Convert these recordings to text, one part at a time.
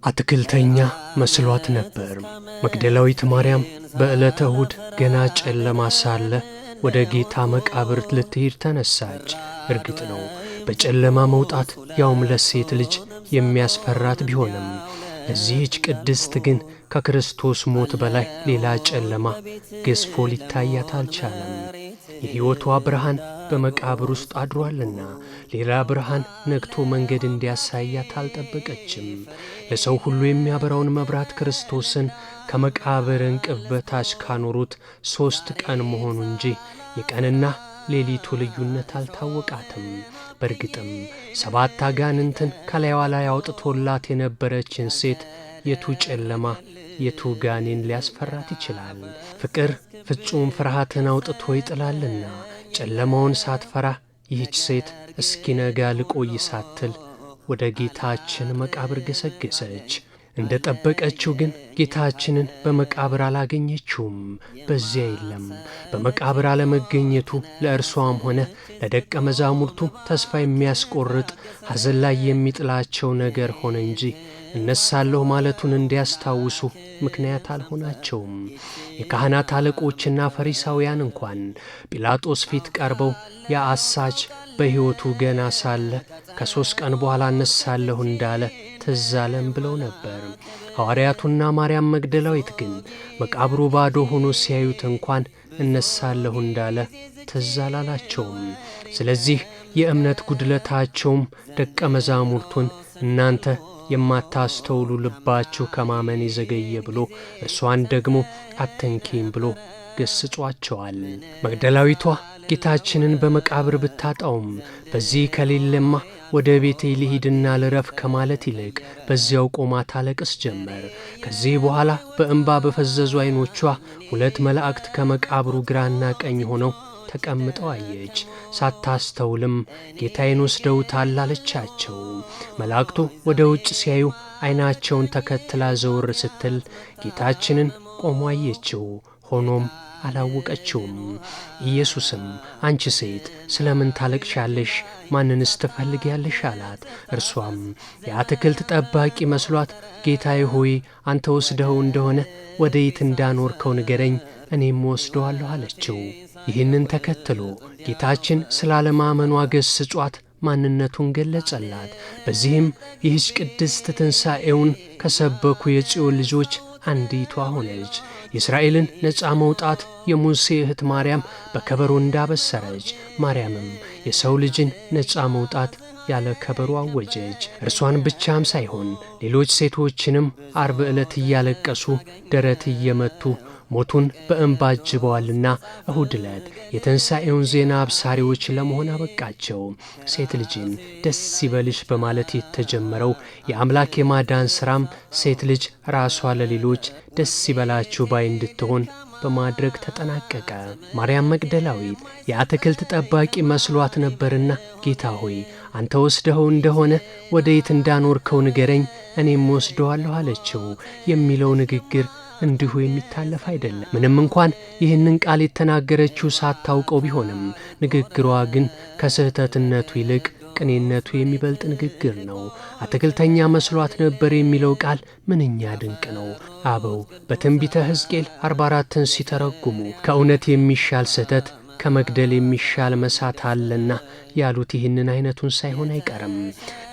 አትክልተኛ መስሏት ነበር። መግደላዊት ማርያም በዕለተ እሁድ ገና ጨለማ ሳለ ወደ ጌታ መቃብር ልትሄድ ተነሳች። እርግጥ ነው በጨለማ መውጣት ያውም ለሴት ልጅ የሚያስፈራት ቢሆንም እዚህች ቅድስት ግን ከክርስቶስ ሞት በላይ ሌላ ጨለማ ገዝፎ ሊታያት አልቻለም። የሕይወቷ ብርሃን በመቃብር ውስጥ አድሯልና ሌላ ብርሃን ነግቶ መንገድ እንዲያሳያት አልጠበቀችም። ለሰው ሁሉ የሚያበራውን መብራት ክርስቶስን ከመቃብር እንቅብ በታች ካኖሩት 3 ቀን መሆኑ እንጂ የቀንና ሌሊቱ ልዩነት አልታወቃትም። በእርግጥም 7 አጋንንትን ከላይዋ ላይ አውጥቶላት የነበረችን ሴት የቱ ጨለማ የቱ ጋኔን ሊያስፈራት ይችላል? ፍቅር ፍጹም ፍርሃትን አውጥቶ ይጥላልና ጨለማውን ሳትፈራ ይህች ሴት እስኪነጋ ልቆይ ሳትል ወደ ጌታችን መቃብር ገሰገሰች። እንደ ጠበቀችው ግን ጌታችንን በመቃብር አላገኘችውም። በዚያ የለም። በመቃብር አለመገኘቱ ለእርሷም ሆነ ለደቀ መዛሙርቱ ተስፋ የሚያስቆርጥ ሐዘን ላይ የሚጥላቸው ነገር ሆነ እንጂ እነሳለሁ ማለቱን እንዲያስታውሱ ምክንያት አልሆናቸውም። የካህናት አለቆችና ፈሪሳውያን እንኳን ጲላጦስ ፊት ቀርበው ያ አሳች በሕይወቱ ገና ሳለ ከ3 ቀን በኋላ እነሳለሁ እንዳለ ትዝ አለን ብለው ነበር። ሐዋርያቱና ማርያም መግደላዊት ግን መቃብሩ ባዶ ሆኖ ሲያዩት እንኳን እነሳለሁ እንዳለ ትዝ አላላቸውም። ስለዚህ የእምነት ጉድለታቸውም ደቀ መዛሙርቱን እናንተ የማታስተውሉ ልባችሁ ከማመን የዘገየ ብሎ እርሷን ደግሞ አትንኪም ብሎ ገስጿቸዋል። መግደላዊቷ ጌታችንን በመቃብር ብታጣውም በዚህ ከሌለማ ወደ ቤቴ ልሂድና ልረፍ ከማለት ይልቅ በዚያው ቆማ ታለቅስ ጀመር። ከዚህ በኋላ በእንባ በፈዘዙ ዓይኖቿ 2 መላእክት ከመቃብሩ ግራና ቀኝ ሆነው ተቀምጠው አየች። ሳታስተውልም ጌታዬን ወስደውታል አለቻቸው። መላእክቱ ወደ ውጭ ሲያዩ ዓይናቸውን ተከትላ ዘወር ስትል ጌታችንን ቆሞ አየችው። ሆኖም አላወቀችውም። ኢየሱስም አንቺ ሴት ስለምን ታለቅሻለሽ? ማንንስ ትፈልጊያለሽ? አላት። እርሷም የአትክልት ጠባቂ መስሏት ጌታዬ ሆይ አንተ ወስደኸው እንደሆነ ወደየት እንዳኖርከው ንገረኝ፣ እኔም ወስደዋለሁ አለችው። ይህንን ተከትሎ ጌታችን ስላለማመኗ ገስጿት ማንነቱን ገለጸላት። በዚህም ይህች ቅድስት ትንሣኤውን ከሰበኩ የጽዮን ልጆች አንዲቷ ሆነች። የእስራኤልን ነፃ መውጣት የሙሴ እህት ማርያም በከበሮ እንዳበሰረች፣ ማርያምም የሰው ልጅን ነፃ መውጣት ያለ ከበሮ አወጀች። እርሷን ብቻም ሳይሆን ሌሎች ሴቶችንም ዓርብ ዕለት እያለቀሱ ደረት እየመቱ ሞቱን በእንባ አጅበዋልና እሁድ ዕለት የትንሣኤውን ዜና አብሳሪዎች ለመሆን አበቃቸው። ሴት ልጅን ደስ ይበልሽ በማለት የተጀመረው የአምላክ የማዳን ሥራም ሴት ልጅ ራሷ ለሌሎች ደስ ይበላችሁ ባይ እንድትሆን በማድረግ ተጠናቀቀ። ማርያም መግደላዊት የአትክልት ጠባቂ መስሏት ነበርና ጌታ ሆይ አንተ ወስደኸው እንደሆነ ወደየት እንዳኖርከው ንገረኝ፣ እኔም ወስደዋለሁ አለችው የሚለው ንግግር እንዲሁ የሚታለፍ አይደለም። ምንም እንኳን ይህንን ቃል የተናገረችው ሳታውቀው ቢሆንም ንግግሯ ግን ከስህተትነቱ ይልቅ ቅኔነቱ የሚበልጥ ንግግር ነው። አትክልተኛ መስሏት ነበር የሚለው ቃል ምንኛ ድንቅ ነው። አበው በትንቢተ ሕዝቅኤል 44ን ሲተረጉሙ ከእውነት የሚሻል ስህተት ከመግደል የሚሻል መሳት አለና ያሉት ይህንን አይነቱን ሳይሆን አይቀርም።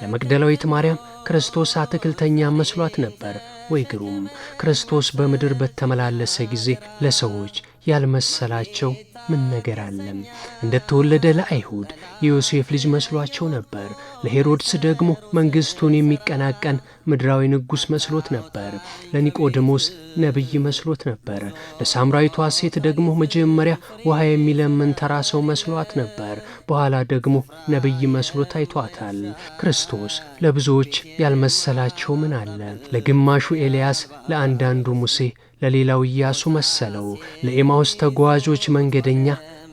ለመግደላዊት ማርያም ክርስቶስ አትክልተኛ መስሏት ነበር። ወይ ግሩም! ክርስቶስ በምድር በተመላለሰ ጊዜ ለሰዎች ያልመሰላቸው ምን ነገር አለም? እንደተወለደ ለአይሁድ የዮሴፍ ልጅ መስሏቸው ነበር። ለሄሮድስ ደግሞ መንግሥቱን የሚቀናቀን ምድራዊ ንጉሥ መስሎት ነበር። ለኒቆዲሞስ ነቢይ መስሎት ነበር። ለሳምራዊቷ ሴት ደግሞ መጀመሪያ ውሃ የሚለምን ተራ ሰው መስሏት ነበር። በኋላ ደግሞ ነቢይ መስሎ ታይቷታል። ክርስቶስ ለብዙዎች ያልመሰላቸው ምን አለ? ለግማሹ ኤልያስ፣ ለአንዳንዱ ሙሴ፣ ለሌላው ኢያሱ መሰለው። ለኤማውስ ተጓዦች መንገደኛ፣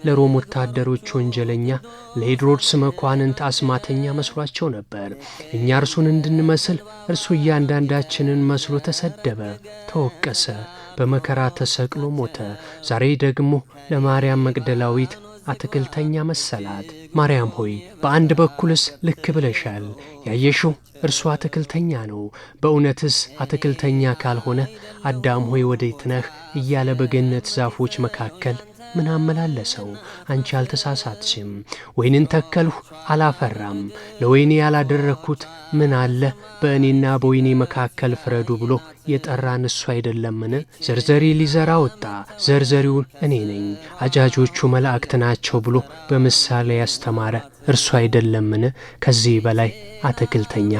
ለሮም ወታደሮች ወንጀለኛ፣ ለሄሮድስ መኳንንት አስማተኛ መስሏቸው ነበር። እኛ እርሱን እንድንመስል እርሱ እያንዳንዳችንን መስሎ ተሰደበ፣ ተወቀሰ፣ በመከራ ተሰቅሎ ሞተ። ዛሬ ደግሞ ለማርያም መግደላዊት አትክልተኛ መሰላት። ማርያም ሆይ በአንድ በኩልስ ልክ ብለሻል። ያየሽው እርሱ አትክልተኛ ነው። በእውነትስ አትክልተኛ ካልሆነ አዳም ሆይ ወዴት ነህ እያለ በገነት ዛፎች መካከል ምን አመላለሰው? አንቺ አልተሳሳትሽም። ወይንን ተከልሁ አላፈራም፣ ለወይኔ ያላደረግኩት ምን አለ? በእኔና በወይኔ መካከል ፍረዱ ብሎ የጠራን እሱ አይደለምን? ዘርዘሪ ሊዘራ ወጣ፣ ዘርዘሪውን እኔ ነኝ፣ አጃጆቹ መላእክት ናቸው ብሎ በምሳሌ ያስተማረ እርሱ አይደለምን? ከዚህ በላይ አትክልተኛ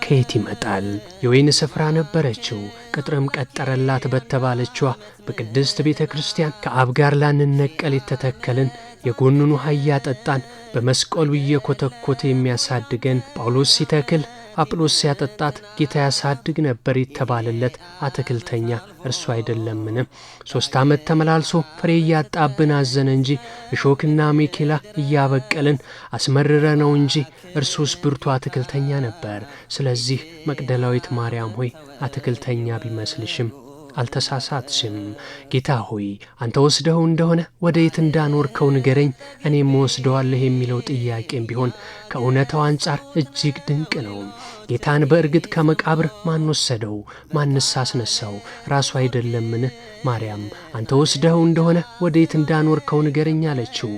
ከየት ይመጣል? የወይን ስፍራ ነበረችው፣ ቅጥርም ቀጠረላት በተባለችዋ በቅድስት ቤተ ክርስቲያን ከአብ ጋር ላንነቀል የተተከልን የጎኑን ውሃ እያጠጣን በመስቀሉ እየኮተኮተ የሚያሳድገን ጳውሎስ ሲተክል አጵሎስ ሲያጠጣት ጌታ ያሳድግ ነበር የተባለለት አትክልተኛ እርሱ አይደለምን? 3 ዓመት ተመላልሶ ፍሬ እያጣብን አዘነ እንጂ እሾክና አሜኬላ እያበቀልን አስመረረ ነው እንጂ እርሱስ ብርቱ አትክልተኛ ነበር። ስለዚህ መቅደላዊት ማርያም ሆይ አትክልተኛ ቢመስልሽም አልተሳሳትሽም። ጌታ ሆይ አንተ ወስደው እንደሆነ ወዴት እንዳኖርከው ንገረኝ፣ እኔም ወስደዋለሁ የሚለው ጥያቄም ቢሆን ከእውነታው አንጻር እጅግ ድንቅ ነው። ጌታን በእርግጥ ከመቃብር ማን ወሰደው? ማንስ አስነሳው? ራሱ አይደለምን? ማርያም አንተ ወስደው እንደሆነ ወዴት እንዳኖርከው ንገረኝ አለችው።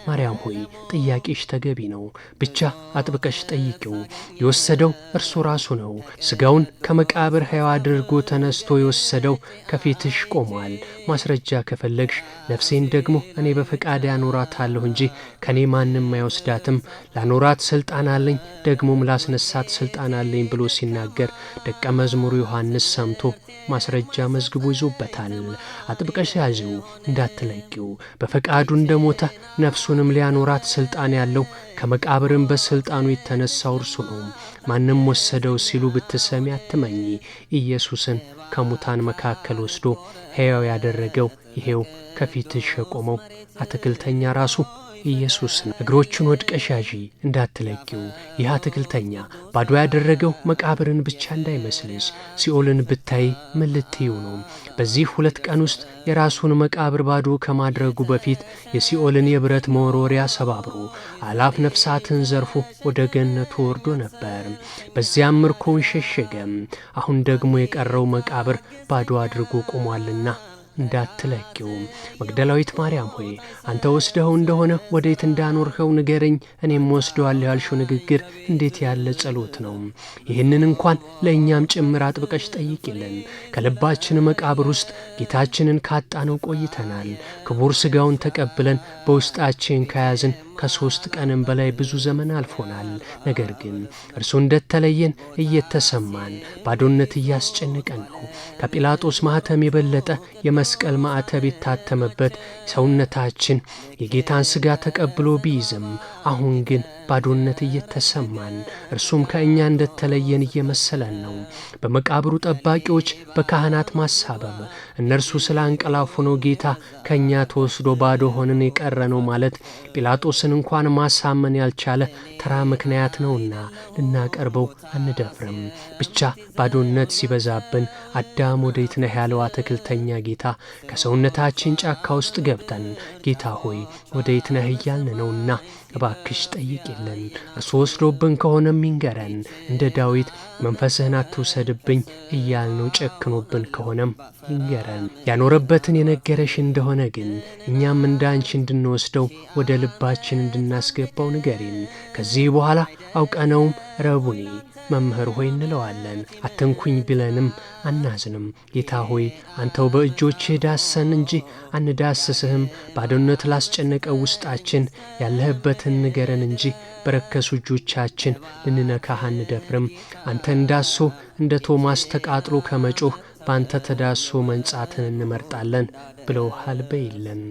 ማርያም ሆይ ጥያቄሽ ተገቢ ነው፣ ብቻ አጥብቀሽ ጠይቂው። የወሰደው እርሱ ራሱ ነው። ሥጋውን ከመቃብር ሕያው አድርጎ ተነስቶ የወሰደው ከፊትሽ ቆሟል። ማስረጃ ከፈለግሽ ነፍሴን ደግሞ እኔ በፈቃድ ያኖራታለሁ እንጂ ከኔ ማንም አይወስዳትም። ላኖራት ሥልጣን አለኝ፣ ደግሞም ላስነሳት ሥልጣን አለኝ ብሎ ሲናገር ደቀ መዝሙሩ ዮሐንስ ሰምቶ ማስረጃ መዝግቦ ይዞበታል። አጥብቀሽ ያዢው እንዳትለቂው። በፈቃዱ እንደሞተ ነፍሱንም ሊያኖራት ሥልጣን ያለው ከመቃብርም በሥልጣኑ የተነሳው እርሱ ነው። ማንም ወሰደው ሲሉ ብትሰሚ አትመኚ። ኢየሱስን ከሙታን መካከል ወስዶ ሕያው ያደረገው ይሄው ከፊትሽ የቆመው አትክልተኛ ራሱ ኢየሱስ ነው። እግሮቹን ወድቀሽ ያዢ እንዳትለቂው። ይህ አትክልተኛ ባዶ ያደረገው መቃብርን ብቻ እንዳይመስልሽ። ሲኦልን ብታይ ምን ልትዩ ነው? በዚህ 2 ቀን ውስጥ የራሱን መቃብር ባዶ ከማድረጉ በፊት የሲኦልን የብረት መወርወሪያ ሰባብሮ አላፍ ነፍሳትን ዘርፎ ወደ ገነቱ ወርዶ ነበር። በዚያም ምርኮውን ሸሸገም። አሁን ደግሞ የቀረው መቃብር ባዶ አድርጎ ቆሟልና እንዳትለቂው። መግደላዊት ማርያም ሆይ አንተ ወስደው እንደሆነ ወዴት እንዳኖርኸው ንገረኝ፣ እኔም ወስደዋለሁ ያልሽው ንግግር እንዴት ያለ ጸሎት ነው! ይህንን እንኳን ለእኛም ጭምር አጥብቀሽ ጠይቂልን። ከልባችን መቃብር ውስጥ ጌታችንን ካጣነው ቆይተናል። ክቡር ሥጋውን ተቀብለን በውስጣችን ከያዝን ከ3 ቀንም በላይ ብዙ ዘመን አልፎናል። ነገር ግን እርሱ እንደተለየን እየተሰማን ባዶነት እያስጨነቀን ነው። ከጲላጦስ ማኅተም የበለጠ የመስቀል ማዕተብ የታተመበት ሰውነታችን የጌታን ሥጋ ተቀብሎ ቢይዝም አሁን ግን ባዶነት እየተሰማን እርሱም ከእኛ እንደተለየን እየመሰለን ነው። በመቃብሩ ጠባቂዎች በካህናት ማሳበብ እነርሱ ስላንቀላፉ ነው ጌታ ከእኛ ተወስዶ ባዶ ሆነን የቀረ ነው ማለት ጲላጦስን እንኳን ማሳመን ያልቻለ ተራ ምክንያት ነውና ልናቀርበው አንደፍርም። ብቻ ባዶነት ሲበዛብን አዳም ወዴት ነህ ያለው አትክልተኛ ጌታ ከሰውነታችን ጫካ ውስጥ ገብተን ጌታ ሆይ ወዴት ነህ እያልን ነውና እባክሽ ጠይቂልን። እርሱ ወስዶብን ከሆነም ይንገረን። እንደ ዳዊት መንፈስህን አትውሰድብኝ እያልነው ጨክኖብን ከሆነም ይንገረን። ያኖረበትን የነገረሽ እንደሆነ ግን እኛም እንዳንቺ እንድንወስደው ወደ ልባችን እንድናስገባው ንገሪን። ከዚህ በኋላ አውቀነውም ረቡኒ መምህር ሆይ እንለዋለን። አትንኩኝ ብለንም አናዝንም። ጌታ ሆይ አንተው በእጆችህ ዳሰን እንጂ አንዳስስህም። ባዶነት ላስጨነቀው ውስጣችን ያለህበትን ንገረን እንጂ በረከሱ እጆቻችን ልንነካህ አንደፍርም። አንተ እንዳሶ እንደ ቶማስ ተቃጥሎ ከመጮህ በአንተ ተዳሶ መንጻትን እንመርጣለን ብለውሃል በይለን።